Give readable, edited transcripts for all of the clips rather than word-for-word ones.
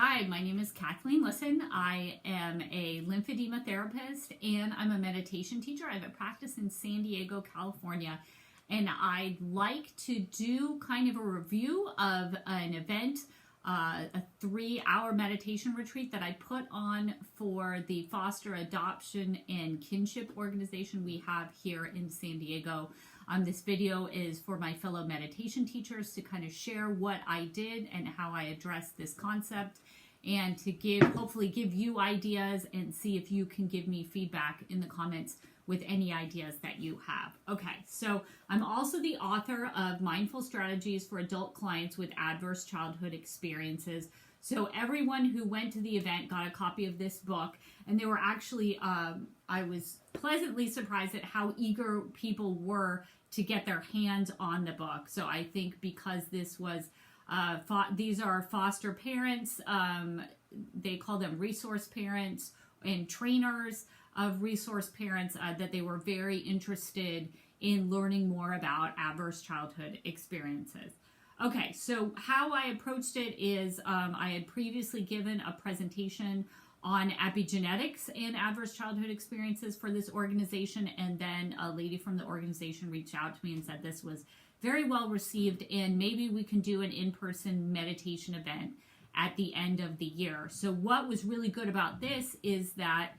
Hi, my name is Kathleen Lisson. I am a lymphedema therapist and I'm a meditation teacher. I have a practice in San Diego, California, and I'd like to do kind of a review of an event, a 3-hour meditation retreat that I put on for the foster adoption and kinship organization we have here in San Diego. This video is for my fellow meditation teachers to kind of share what I did and how I addressed this concept, and to hopefully give you ideas and see if you can give me feedback in the comments with any ideas that you have. Okay, so I'm also the author of Mindful Strategies for Adult Clients with Adverse Childhood Experiences. So everyone who went to the event got a copy of this book, and they were actually, I was pleasantly surprised at how eager people were to get their hands on the book. So I think because this was, these are foster parents, they call them resource parents and trainers of resource parents, that they were very interested in learning more about adverse childhood experiences. Okay, so how I approached it is I had previously given a presentation on epigenetics and adverse childhood experiences for this organization, and then a lady from the organization reached out to me and said this was very well received and maybe we can do an in-person meditation event at the end of the year. So what was really good about this is that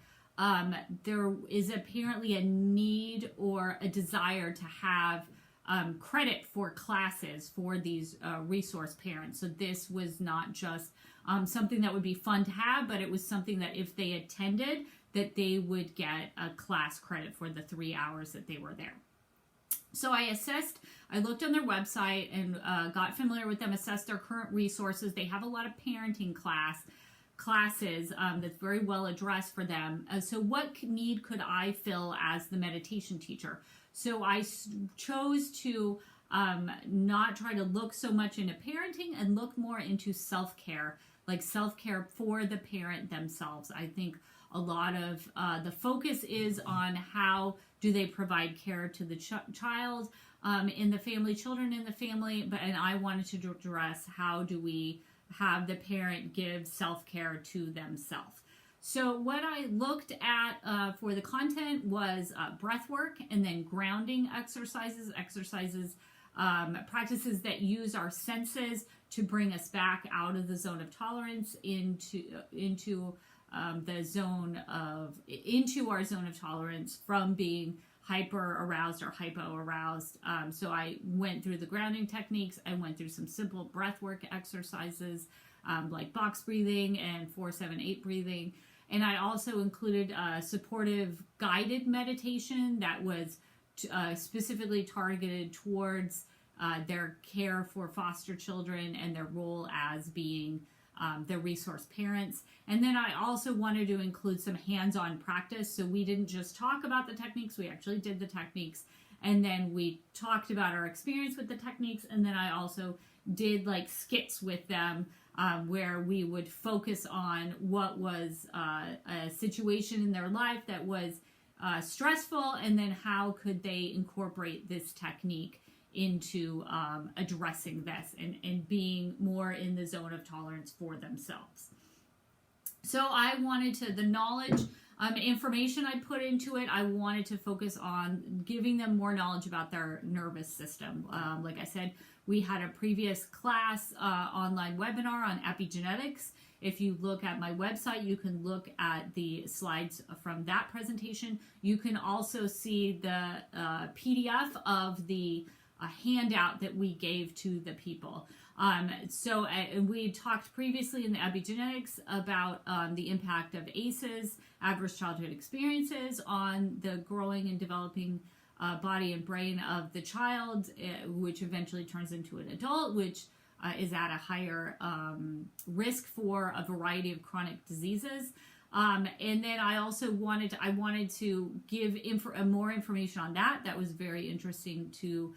there is apparently a need or a desire to have credit for classes for these resource parents. So this was not just something that would be fun to have, but it was something that if they attended, that they would get a class credit for the 3 hours that they were there. So I looked on their website and got familiar with them, assessed their current resources. They have a lot of parenting classes that's very well addressed for them. So what need could I fill as the meditation teacher? So I chose to not try to look so much into parenting and look more into self-care, like self-care for the parent themselves. I think a lot of the focus is on how do they provide care to the child in the family, children in the family, and I wanted to address how do we have the parent give self-care to themselves. So what I looked at for the content was breath work and then grounding exercises, practices that use our senses to bring us back out of the zone of tolerance into our zone of tolerance from being hyper aroused or hypo aroused. So I went through the grounding techniques. I went through some simple breath work exercises like box breathing and 4-7-8 breathing. And I also included a supportive guided meditation that was specifically targeted towards their care for foster children and their role as being the resource parents. And then I also wanted to include some hands-on practice. So we didn't just talk about the techniques, we actually did the techniques. And then we talked about our experience with the techniques. And then I also did like skits with them where we would focus on what was a situation in their life that was stressful, and then how could they incorporate this technique into addressing this and being more in the zone of tolerance for themselves. So I wanted to, the knowledge, information I put into it, I wanted to focus on giving them more knowledge about their nervous system. Like I said, we had a previous class online webinar on epigenetics. If you look at my website, you can look at the slides from that presentation. You can also see the PDF of the handout that we gave to the people. So we talked previously in the epigenetics about the impact of ACEs, adverse childhood experiences, on the growing and developing body and brain of the child, which eventually turns into an adult, which is at a higher risk for a variety of chronic diseases. And then I also wanted to give more information on that. That was very interesting to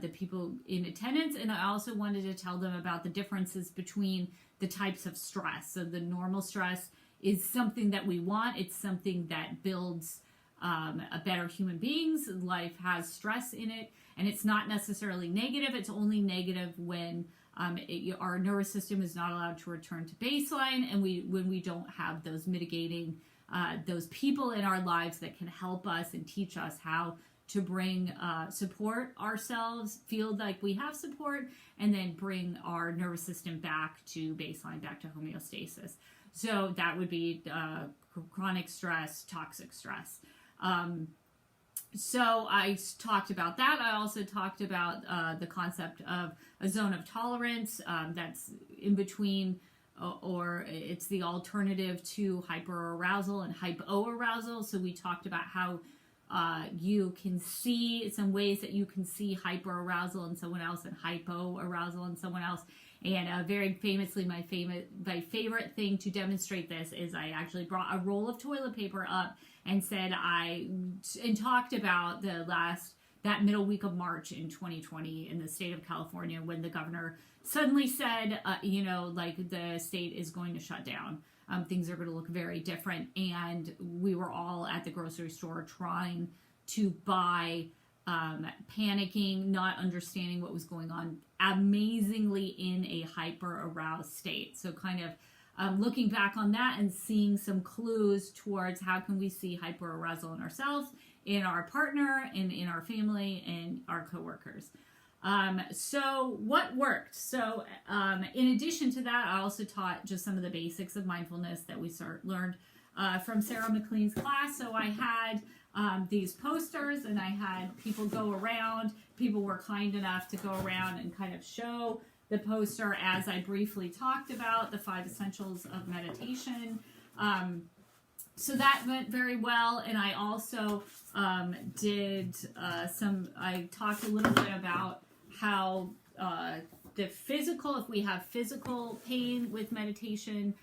the people in attendance, and I also wanted to tell them about the differences between the types of stress. So the normal stress is something that we want. It's something that builds a better human beings. Life has stress in it, and it's not necessarily negative. It's only negative when Our nervous system is not allowed to return to baseline, and when we don't have those mitigating, those people in our lives that can help us and teach us how to bring support ourselves, feel like we have support, and then bring our nervous system back to baseline, back to homeostasis. So that would be chronic stress, toxic stress. So I talked about that. I also talked about the concept of a zone of tolerance that's in between, or it's the alternative to hyperarousal and hypoarousal. So we talked about how you can see some ways that you can see hyperarousal in someone else and hypoarousal in someone else. And very famously, my favorite thing to demonstrate this is I actually brought a roll of toilet paper up and said and talked about that middle week of March in 2020 in the state of California, when the governor suddenly said, like, the state is going to shut down. Things are going to look very different. And we were all at the grocery store trying to buy, panicking, not understanding what was going on, amazingly in a hyper-aroused state. So kind of looking back on that and seeing some clues towards how can we see hyper-arousal in ourselves, in our partner, and in our family, and our coworkers. So what worked? So in addition to that, I also taught just some of the basics of mindfulness that we learned from Sarah McLean's class. So I had these posters, and I had people go around. People were kind enough to go around and kind of show the poster as I briefly talked about the 5 essentials of meditation. So that went very well. And I also I talked a little bit about how the physical, if we have physical pain with meditation,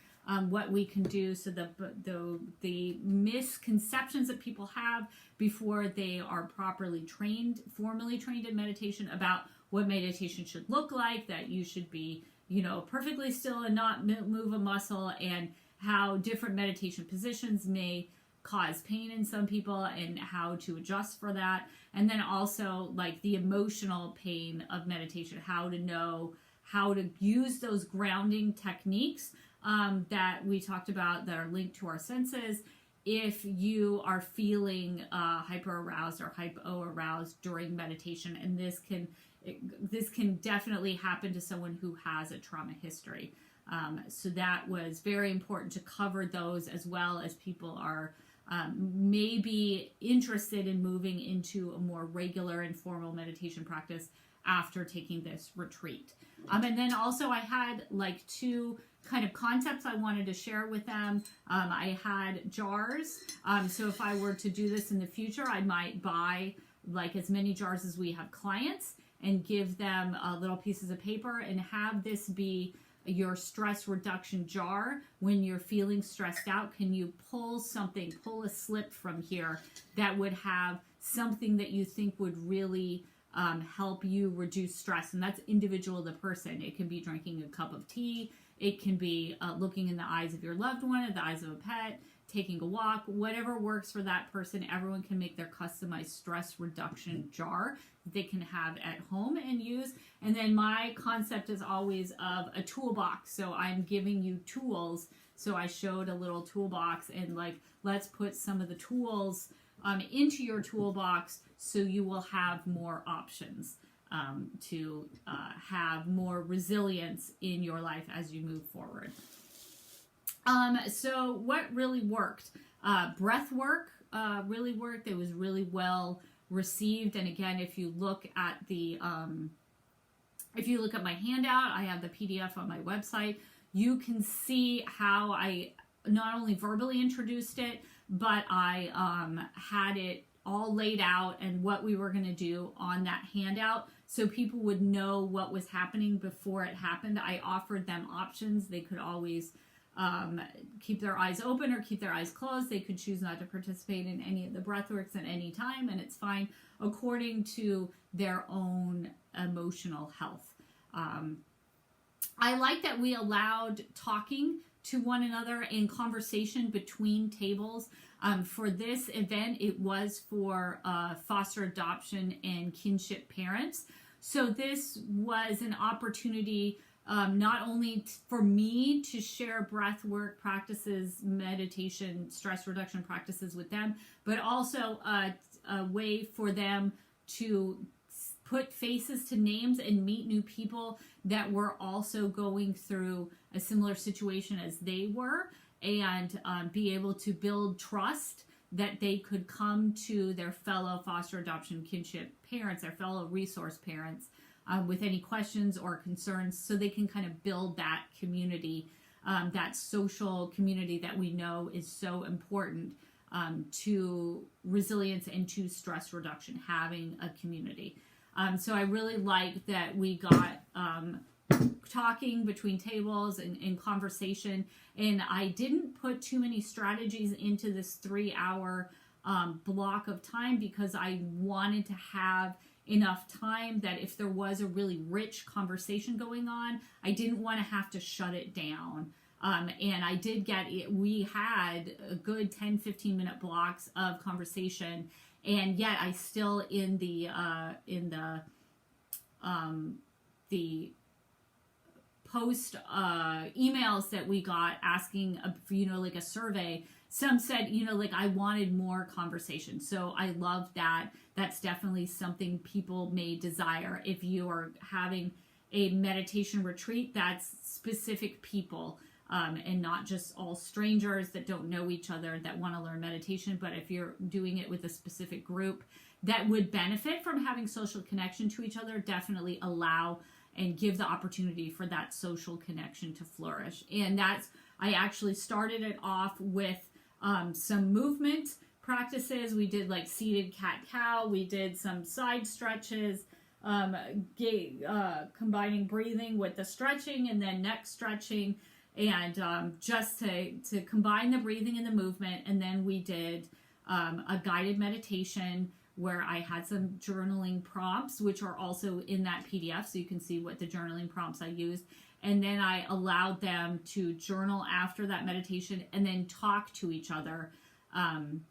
what we can do. So the misconceptions that people have before they are properly trained, formally trained in meditation, about what meditation should look like, that you should be, perfectly still and not move a muscle, and how different meditation positions may cause pain in some people and how to adjust for that. And then also like the emotional pain of meditation, how to know how to use those grounding techniques that we talked about that are linked to our senses if you are feeling hyper-aroused or hypo-aroused during meditation. And this can definitely happen to someone who has a trauma history. So that was very important to cover those, as well as people are maybe interested in moving into a more regular and formal meditation practice after taking this retreat. And then also I had like 2 kind of concepts I wanted to share with them. I had jars. So if I were to do this in the future, I might buy like as many jars as we have clients and give them little pieces of paper and have this be your stress reduction jar. When you're feeling stressed out, can you pull a slip from here that would have something that you think would really help you reduce stress? And that's individual to the person. It can be drinking a cup of tea. It can be looking in the eyes of your loved one, in the eyes of a pet, taking a walk, whatever works for that person. Everyone can make their customized stress reduction jar that they can have at home and use. And then my concept is always of a toolbox. So I'm giving you tools. So I showed a little toolbox and like, let's put some of the tools into your toolbox so you will have more options to have more resilience in your life as you move forward. So what really worked? Breath work really worked. It was really well received. And again, if you look at my handout, I have the PDF on my website. You can see how I not only verbally introduced it, but I had it all laid out and what we were going to do on that handout, so people would know what was happening before it happened. I offered them options. They could always keep their eyes open or keep their eyes closed. They could choose not to participate in any of the breathworks at any time, and it's fine according to their own emotional health. I like that we allowed talking to one another in conversation between tables. For this event, it was for foster adoption and kinship parents. So this was an opportunity not only for me to share breath work practices, meditation, stress reduction practices with them, but also a way for them to put faces to names and meet new people that were also going through a similar situation as they were, and be able to build trust that they could come to their fellow foster adoption kinship parents, their fellow resource parents, with any questions or concerns, so they can kind of build that community, that social community that we know is so important to resilience and to stress reduction, having a community. So I really like that we got talking between tables and in conversation, and I didn't put too many strategies into this 3-hour block of time, because I wanted to have enough time that if there was a really rich conversation going on, I didn't want to have to shut it down. And I did get it. We had a good 10-15 minute blocks of conversation, and yet I still in the post emails that we got asking, like a survey, some said, like I wanted more conversation. So I love that. That's definitely something people may desire. If you are having a meditation retreat, that's specific people, and not just all strangers that don't know each other that want to learn meditation. But if you're doing it with a specific group that would benefit from having social connection to each other, definitely allow and give the opportunity for that social connection to flourish. And I actually started it off with some movement practices. We did like seated cat-cow. We did some side stretches, combining breathing with the stretching, and then neck stretching, and just to combine the breathing and the movement. And then we did a guided meditation where I had some journaling prompts, which are also in that PDF, so you can see what the journaling prompts I used. And then I allowed them to journal after that meditation and then talk to each other. And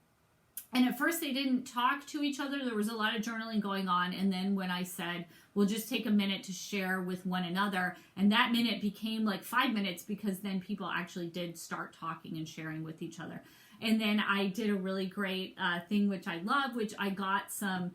at first they didn't talk to each other. There was a lot of journaling going on. And then when I said, we'll just take a minute to share with one another, and that minute became like 5 minutes, because then people actually did start talking and sharing with each other. And then I did a really great thing, which I love, which I got some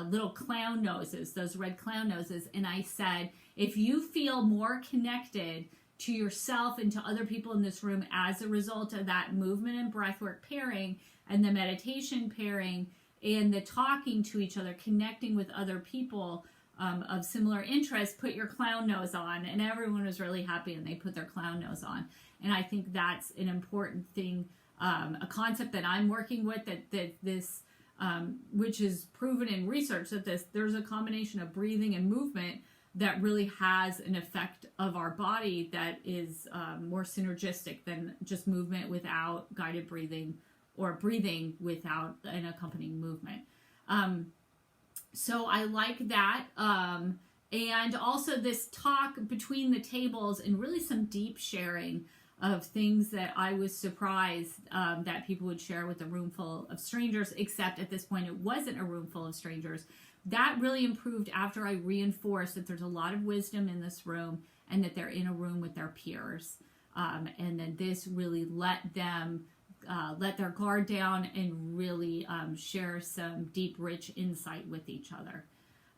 little clown noses, those red clown noses. And I said, if you feel more connected to yourself and to other people in this room as a result of that movement and breathwork pairing and the meditation pairing and the talking to each other, connecting with other people of similar interests, put your clown nose on. And everyone was really happy, and they put their clown nose on. And I think that's an important thing, a concept that I'm working with, that this, which is proven in research, that there's a combination of breathing and movement that really has an effect of our body that is more synergistic than just movement without guided breathing, or breathing without an accompanying movement. So I like that. And also this talk between the tables, and really some deep sharing of things that I was surprised that people would share with a room full of strangers, except at this point it wasn't a room full of strangers. That really improved after I reinforced that there's a lot of wisdom in this room, and that they're in a room with their peers. And then this really let them let their guard down and really share some deep, rich insight with each other.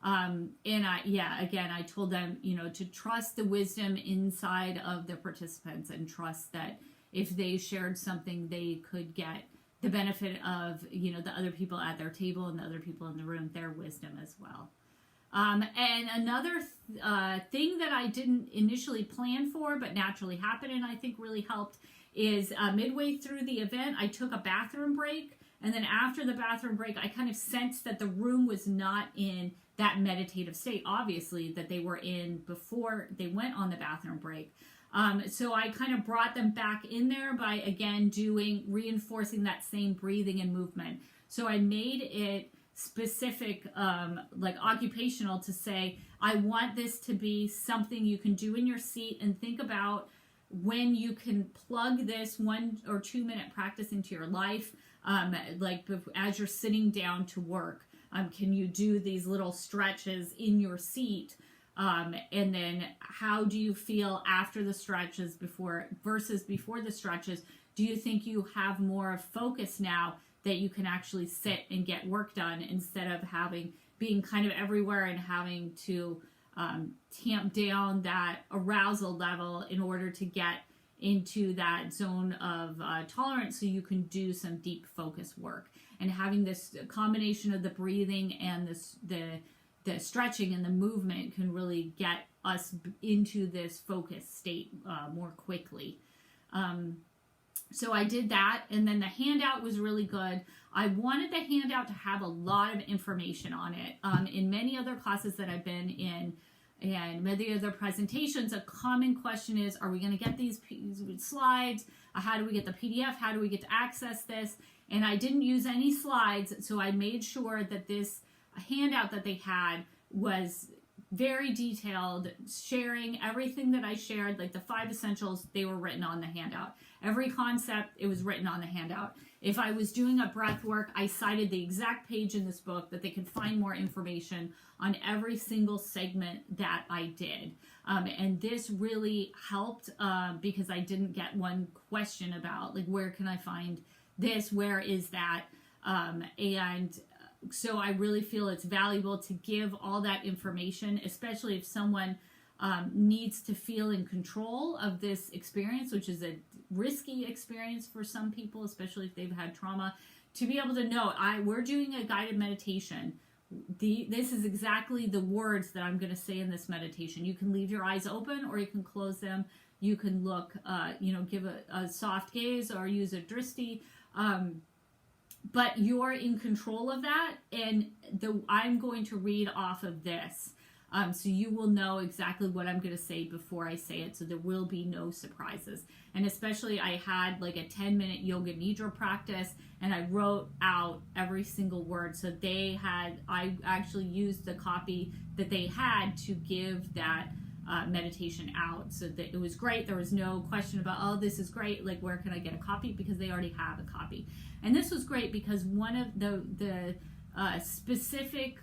And I told them, to trust the wisdom inside of the participants, and trust that if they shared something, they could get the benefit of, the other people at their table and the other people in the room, their wisdom as well. And another thing that I didn't initially plan for, but naturally happened, and I think really helped, is midway through the event, I took a bathroom break. And then after the bathroom break, I kind of sensed that the room was not in that meditative state, obviously, that they were in before they went on the bathroom break. So I kind of brought them back in there by, again, reinforcing that same breathing and movement. So I made it specific, like occupational, to say, I want this to be something you can do in your seat, and think about when you can plug this 1 or 2 minute practice into your life, like as you're sitting down to work. Can you do these little stretches in your seat And then how do you feel after the stretches versus before the stretches? Do you think you have more focus now that you can actually sit and get work done instead of being kind of everywhere and having to tamp down that arousal level in order to get into that zone of tolerance so you can do some deep focus work? And having this combination of the breathing and the stretching and the movement can really get us into this focused state more quickly. So I did that, and then the handout was really good. I wanted the handout to have a lot of information on it. In many other classes that I've been in and many other presentations, a common question is, are we going to get these slides? How do we get the PDF? How do we get to access this? And I didn't use any slides, so I made sure that this handout that they had was very detailed, sharing everything that I shared, like the 5 essentials, they were written on the handout. Every concept, it was written on the handout. If I was doing a breath work, I cited the exact page in this book that they could find more information on every single segment that I did. And this really helped because I didn't get one question about, like, where can I find this? Where is that? And so I really feel it's valuable to give all that information, especially if someone needs to feel in control of this experience, which is a risky experience for some people, especially if they've had trauma, to be able to know, we're doing a guided meditation. This is exactly the words that I'm going to say in this meditation. You can leave your eyes open or you can close them. You can look, give a soft gaze or use a drishti. But you're in control of that, and I'm going to read off of this. So you will know exactly what I'm going to say before I say it, so there will be no surprises. And especially I had like a 10-minute yoga nidra practice, and I wrote out every single word. So I actually used the copy that they had to give that meditation out, so that it was great. There was no question about, oh, this is great, like where can I get a copy, because they already have a copy. And this was great because one of the specific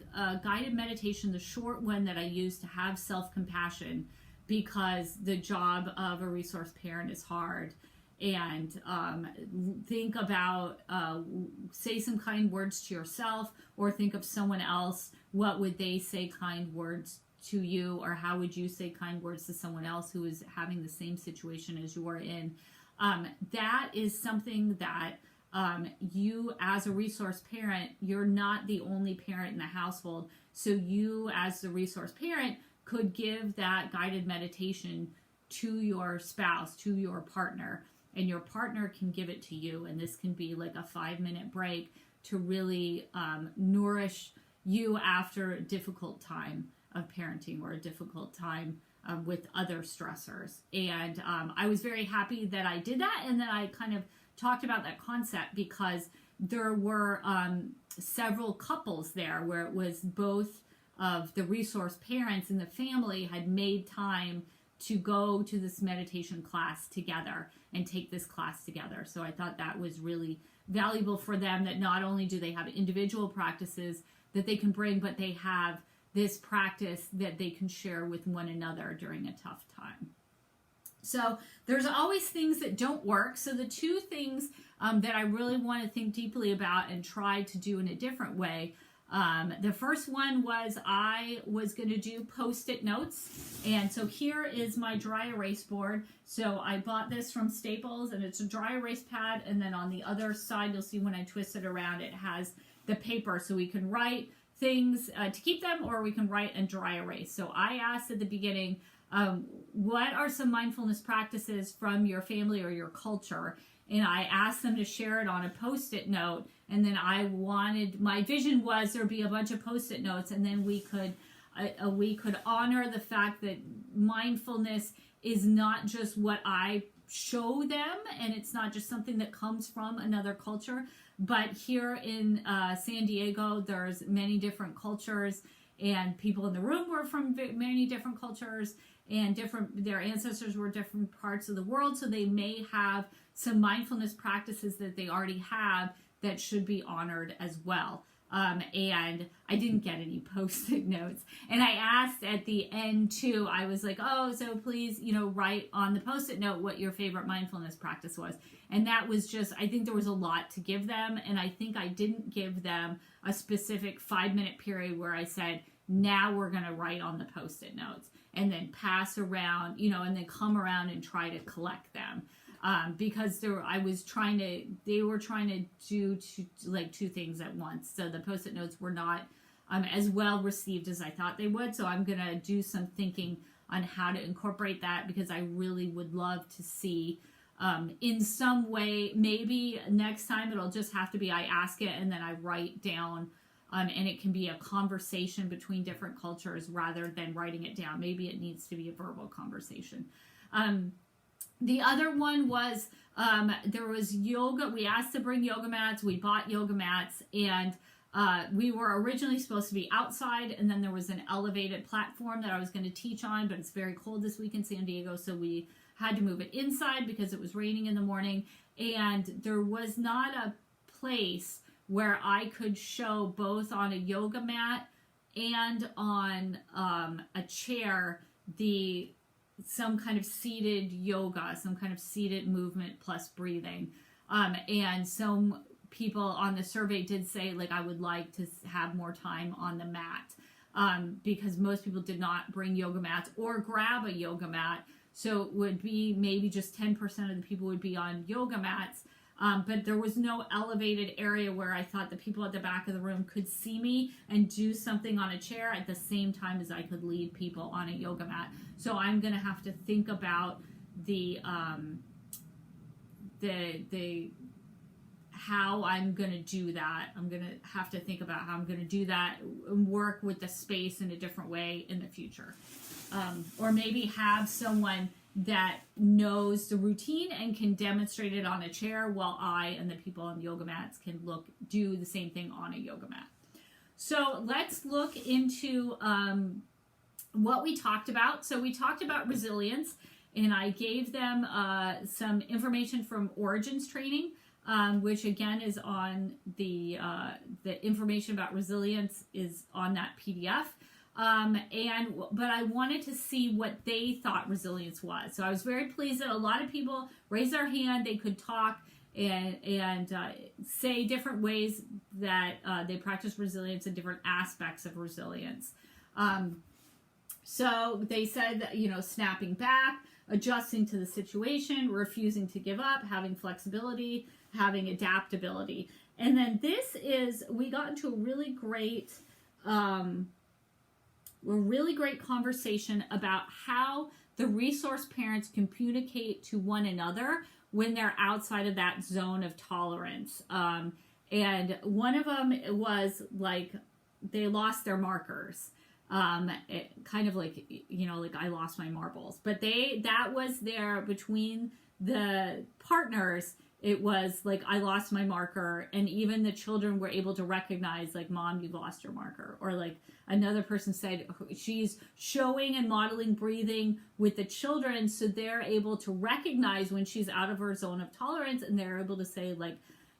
guided meditation, the short one that I used to have self-compassion, because the job of a resource parent is hard, and think about, say some kind words to yourself, or think of someone else. What would they say kind words to you, or how would you say kind words to someone else who is having the same situation as you are in? That is something that you, as a resource parent, you're not the only parent in the household. So you, as the resource parent, could give that guided meditation to your spouse, to your partner, and your partner can give it to you. And this can be like a 5-minute break to really nourish you after a difficult time of parenting, or a difficult time with other stressors. And I was very happy that I did that, and that I kind of talked about that concept, because there were several couples there where it was both of the resource parents and the family had made time to go to this meditation class together and take this class together. So I thought that was really valuable for them, that not only do they have individual practices that they can bring, but they have this practice that they can share with one another during a tough time. So there's always things that don't work. So the two things that I really want to think deeply about and try to do in a different way. The first one was I was going to do Post-it notes. And so here is my dry erase board. So I bought this from Staples, and it's a dry erase pad. And then on the other side, you'll see when I twist it around, it has the paper. So we can write things to keep them, or we can write and dry erase. So I asked at the beginning, what are some mindfulness practices from your family or your culture? And I asked them to share it on a Post-it note. And then my vision was there'd be a bunch of Post-it notes, and then we could honor the fact that mindfulness is not just what I show them, and it's not just something that comes from another culture. But here in San Diego, there's many different cultures, and people in the room were from many different cultures, and their ancestors were different parts of the world, so they may have some mindfulness practices that they already have that should be honored as well. And I didn't get any post-it notes. And I asked at the end too, I was like, oh, so please, write on the post-it note what your favorite mindfulness practice was. And that was just, I think there was a lot to give them. And I think I didn't give them a specific 5-minute period where I said, now we're going to write on the post-it notes and then pass around, and then come around and try to collect them. Because they were trying to do two things at once. So the post-it notes were not as well received as I thought they would. So I'm going to do some thinking on how to incorporate that, because I really would love to see in some way, maybe next time it'll just have to be I ask it and then I write down, and it can be a conversation between different cultures rather than writing it down. Maybe it needs to be a verbal conversation. The other one was, there was yoga. We asked to bring yoga mats. We bought yoga mats, and we were originally supposed to be outside, and then there was an elevated platform that I was going to teach on, but it's very cold this week in San Diego, so we had to move it inside because it was raining in the morning, and there was not a place where I could show both on a yoga mat and on a chair some kind of seated yoga, some kind of seated movement plus breathing. And some people on the survey did say, I would like to have more time on the mat, because most people did not bring yoga mats or grab a yoga mat. So it would be maybe just 10% of the people would be on yoga mats. But there was no elevated area where I thought the people at the back of the room could see me and do something on a chair at the same time as I could lead people on a yoga mat. So I'm going to have to think about how I'm going to do that. I'm going to have to think about how I'm going to do that and work with the space in a different way in the future. Or maybe have someone that knows the routine and can demonstrate it on a chair while I and the people on the yoga mats can do the same thing on a yoga mat. So let's look into what we talked about. So we talked about resilience, and I gave them some information from Origins training, which again is on the information about resilience is on that PDF. But I wanted to see what they thought resilience was. So I was very pleased that a lot of people raised their hand. They could talk and say different ways that they practice resilience and different aspects of resilience. So they said, snapping back, adjusting to the situation, refusing to give up, having flexibility, having adaptability. And then we got into a really great conversation about how the resource parents communicate to one another when they're outside of that zone of tolerance. And one of them was they lost their markers. Kind of like I lost my marbles. But that was there between the partners. It was I lost my marker, and even the children were able to recognize Mom, you lost your marker. Or another person said she's showing and modeling breathing with the children, so they're able to recognize when she's out of her zone of tolerance, and they're able to say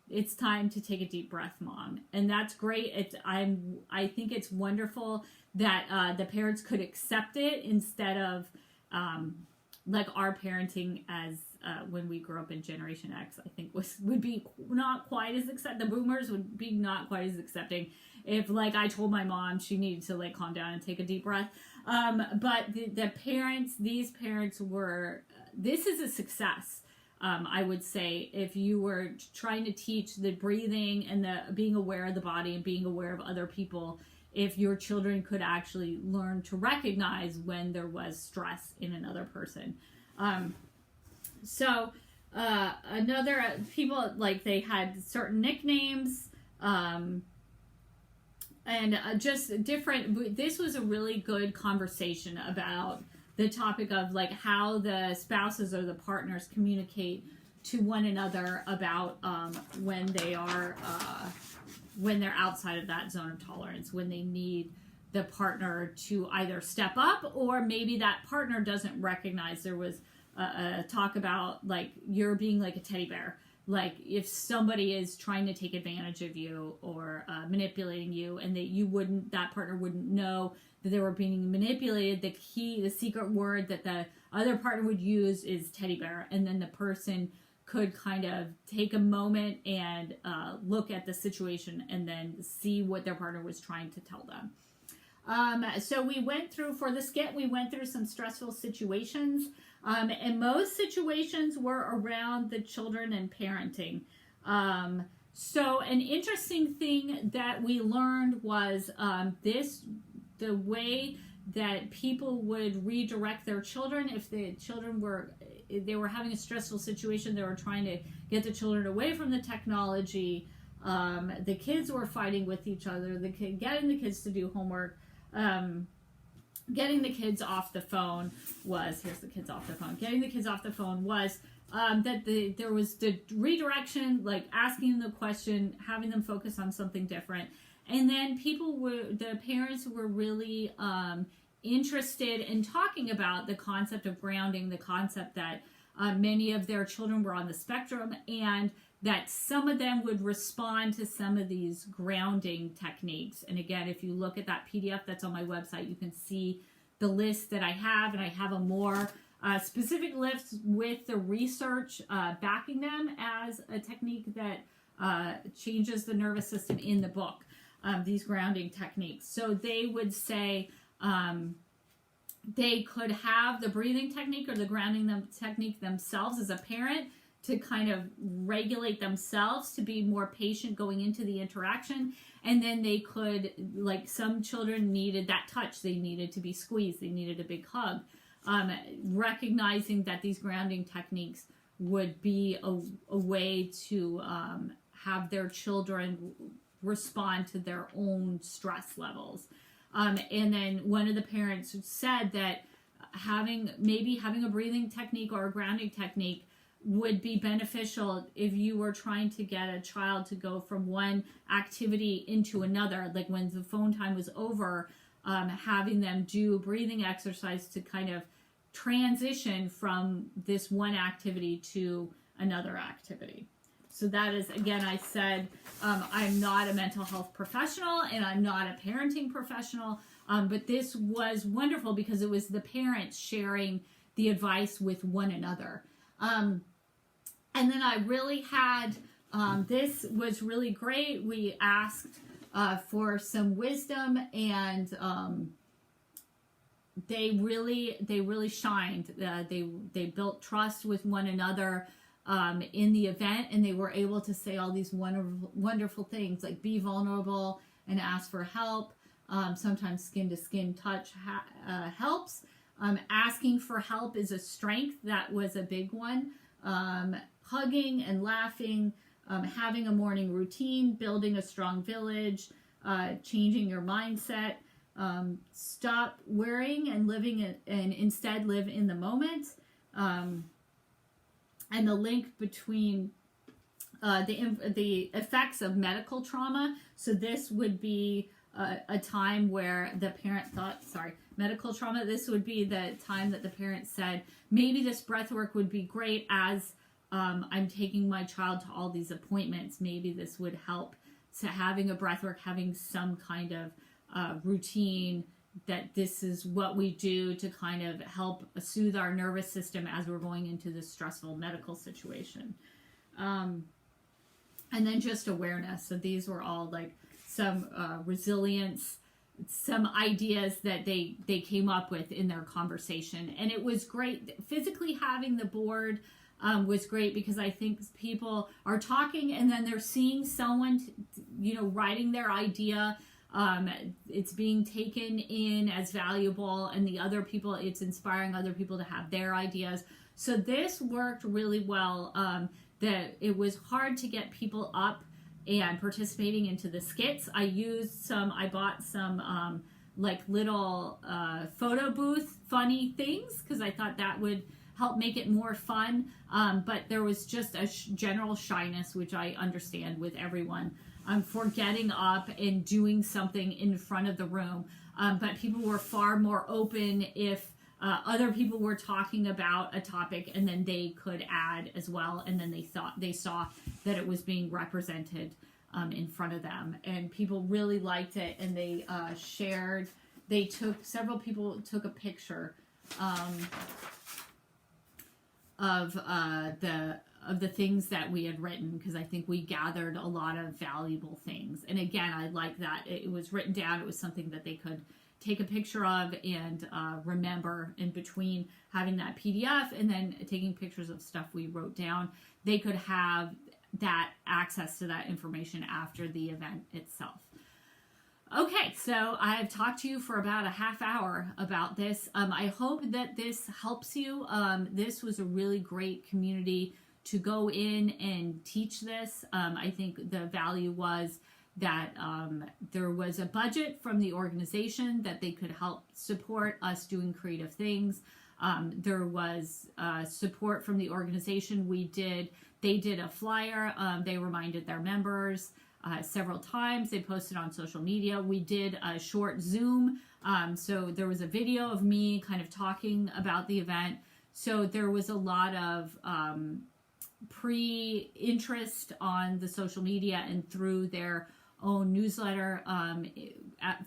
it's time to take a deep breath, Mom. And that's great. I think it's wonderful that the parents could accept it instead of our parenting as when we grew up in Generation X, I think would be not quite as the boomers would be not quite as accepting if I told my mom she needed to calm down and take a deep breath. But these parents this is a success. I would say if you were trying to teach the breathing and the being aware of the body and being aware of other people, if your children could actually learn to recognize when there was stress in another person. Another people they had certain nicknames, and just different. This was a really good conversation about the topic of how the spouses or the partners communicate to one another about when they are when they're outside of that zone of tolerance, when they need the partner to either step up, or maybe that partner doesn't recognize. There was a talk about you're being like a teddy bear, like if somebody is trying to take advantage of you or manipulating you, and that partner wouldn't know that they were being manipulated, the secret word that the other partner would use is teddy bear, and then the person could kind of take a moment and look at the situation and then see what their partner was trying to tell them. So we went through, for the skit, we went through some stressful situations, and most situations were around the children and parenting. So an interesting thing that we learned was the way that people would redirect their children if the children were having a stressful situation. They were trying to get the children away from the technology. The kids were fighting with each other. Getting the kids to do homework. Getting the kids off the phone was, here's the kids off the phone. Getting the kids off the phone was that there was the redirection, like asking them the question, having them focus on something different. And then the parents were really interested in talking about the concept of grounding, the concept that many of their children were on the spectrum, and that some of them would respond to some of these grounding techniques. And again, if you look at that PDF that's on my website, you can see the list that I have, and I have a more specific list with the research backing them as a technique that changes the nervous system in the book, these grounding techniques. So they would say they could have the breathing technique or the grounding technique themselves as a parent, to kind of regulate themselves, to be more patient going into the interaction. And then they could, like some children needed that touch, they needed to be squeezed, they needed a big hug. Recognizing that these grounding techniques would be a way to have their children respond to their own stress levels. And then one of the parents said that having a breathing technique or a grounding technique would be beneficial if you were trying to get a child to go from one activity into another. Like when the phone time was over, having them do breathing exercise to kind of transition from this one activity to another activity. So that is, again, I said, I'm not a mental health professional and I'm not a parenting professional, but this was wonderful because it was the parents sharing the advice with one another. And then I really had, this was really great. We asked for some wisdom, and they really shined. They built trust with one another in the event, and they were able to say all these wonderful things, like be vulnerable and ask for help. Sometimes skin-to-skin touch helps. Asking for help is a strength. That was a big one. Hugging and laughing, having a morning routine, building a strong village, changing your mindset, stop worrying and living and instead live in the moment, and the link between the effects of medical trauma. So this would be a time where the parent thought, medical trauma, this would be the time that the parent said, maybe this breath work would be great as I'm taking my child to all these appointments. Maybe this would help. So having a breath work, having some kind of routine, that this is what we do to kind of help soothe our nervous system as we're going into this stressful medical situation. And then just awareness. So these were all like some resilience, some ideas that they came up with in their conversation. And it was great. Physically having the board was great, because I think people are talking and then they're seeing someone, writing their idea. It's being taken in as valuable, and the other people, it's inspiring other people to have their ideas. So this worked really well. That it was hard to get people up and participating into the skits. I bought some like little photo booth funny things, because I thought that would help make it more fun. But there was just a general shyness, which I understand with everyone, for getting up and doing something in front of the room. But people were far more open if other people were talking about a topic, and then they could add as well, and then they saw that it was being represented in front of them, and people really liked it, and they shared. Several people took a picture of the things that we had written, because I think we gathered a lot of valuable things. And again, I like that it was written down. It was something that they could take a picture of and remember. In between having that PDF and then taking pictures of stuff we wrote down, they could have that access to that information after the event itself. Okay, so I've talked to you for about a half hour about this. I hope that this helps you. This was a really great community to go in and teach this. I think the value was that there was a budget from the organization that they could help support us doing creative things. There was support from the organization. They did a flyer. They reminded their members several times. They posted on social media. We did a short Zoom. So there was a video of me kind of talking about the event. So there was a lot of pre-interest on the social media and through their own newsletter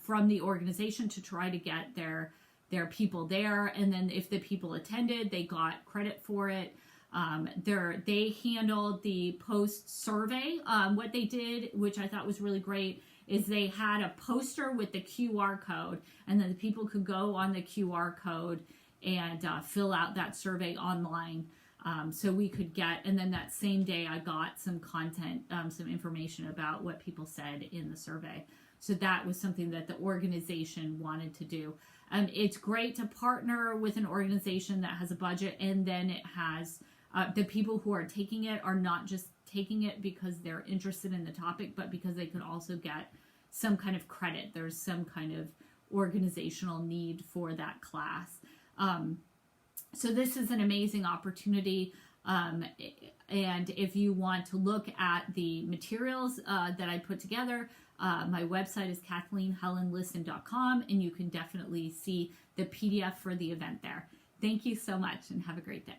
from the organization to try to get their people there. And then if the people attended, they got credit for it. They handled the post survey. What they did, which I thought was really great, is they had a poster with the QR code, and then the people could go on the QR code and fill out that survey online. So we could get, and then that same day I got some content, some information about what people said in the survey. So that was something that the organization wanted to do. It's great to partner with an organization that has a budget, and then it has the people who are taking it are not just taking it because they're interested in the topic, but because they could also get some kind of credit. There's some kind of organizational need for that class. So this is an amazing opportunity. And if you want to look at the materials that I put together, my website is KathleenLisson.com, and you can definitely see the PDF for the event there. Thank you so much, and have a great day.